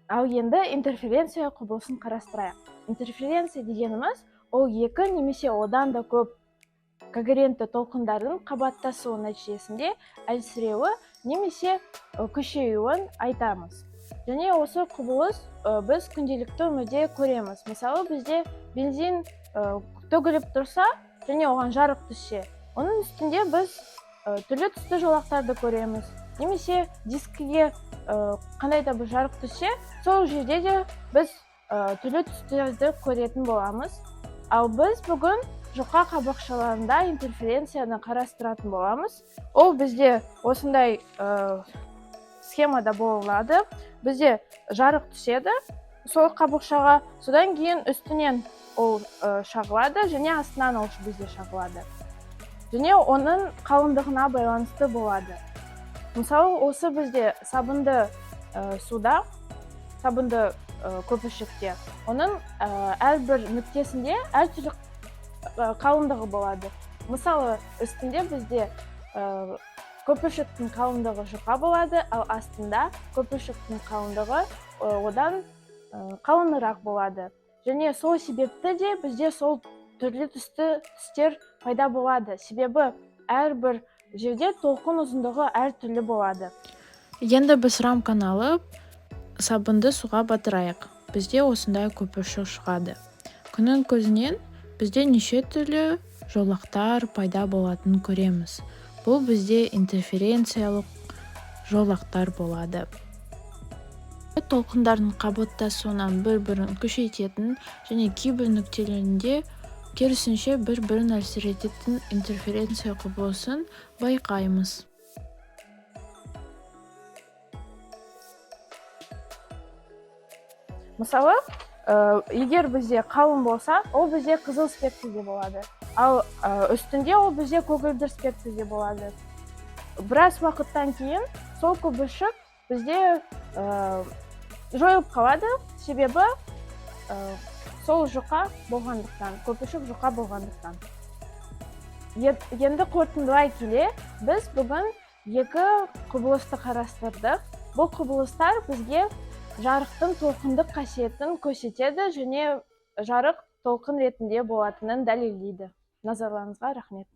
Ал енді интерференция құбылысын қарастырайық. Интерференция дегеніміз ол екі немесе одан да көп когерентті толқындардың қабаттасуы нәтижесінде әлсіреуі немесе күшеюін айтамыз. Және осы құбылыс біз күнделікті өмірде көреміз. Мысалы, бізде бензин төгіліп тұрса және оған жарық түссе, оның үстінде біз түрлі түсті жолақтарды көреміз. Немесе дискіге қандай да бір жарық түссе, сол жерде де біз түрлі түстерді көретін боламыз. Ал біз бүгін жұқа қабықшаларында интерференцияны қарастыратын боламыз. Ол бізде осындай схемада болады. Бізде жарық түседі сол қабықшаға, содан кейін үстінен ол шағылады және астынан ол бізде шағылады. Және оның қалыңдығына байланысты болады. Мысалы, осы бізде сабынды суда, сабынды көпіршікте, оның әрбір нүктесінде әртүрлі қалыңдығы болады. Мысалы, үстінде бізде көпіршіктің қалыңдығы жұқа болады, ал астында көпіршіктің қалыңдығы одан қалыңырақ болады. Және сол себепті де бізде сол түрлі түстер пайда болады. Себебі әрбір жерде толқын ұзындығы әртүрлі болады. Енді біз рамканы алып, сабынды суға батырайық. Бізде осындай көпіршік шығады. Күннің көзінен бізде неше түрлі жолақтар пайда болатынын көреміз. Бұл бізде интерференциялық жолақтар болады. Толқындардың қабаттасуынан бір-бірін күшейтетін және кейбір нүктелерінде керісінше бір-бірін әлсірететін интерференция құбылысын байқаймыз. Мысалы, егер бізде қалың болса, ол бізде қызыл спектрде болады. Ал үстінде ол бізде көгілдір спектрде болады. Біраз уақыттан кейін сол көпіршік бізде жойылып қалады, себебі сол жұқа болғандықтан, көпіршік жұқа болғандықтан. Енді қорытындылай келе, біз бүгін екі құбылысты қарастырдық. Бұл құбылыстар бізге жарықтың толқындық қасиетін көрсетеді және жарық толқын ретінде болатынын дәлелдейді. Назарларыңызға рахмет.